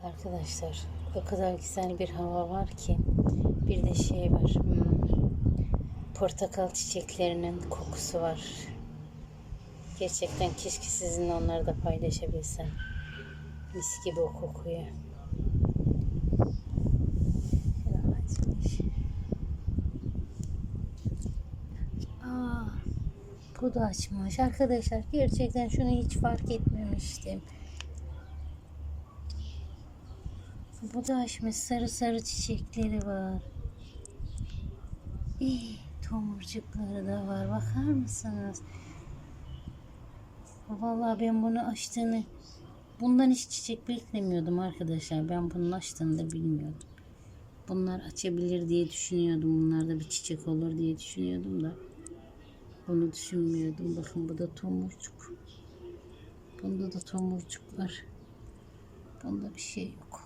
Arkadaşlar o kadar güzel bir hava var ki bir de şey var. Portakal çiçeklerinin kokusu var. Gerçekten keşke sizinle onları da paylaşabilsem. Mis gibi o kokuyu. Aa, bu da açmış. Arkadaşlar gerçekten şunu hiç fark etmemiştim. Bu da açmış. Sarı sarı çiçekleri var. Tomurcukları da var. Bakar mısınız? Vallahi ben bunu açtığını, bundan hiç çiçek beklemiyordum arkadaşlar. Ben bunun açtığını da bilmiyordum. Bunlar açabilir diye düşünüyordum. Bunlarda bir çiçek olur diye düşünüyordum da. Bunu düşünmüyordum. Bakın bu da tomurcuk. Bunda da tomurcuk var. Bunda bir şey yok.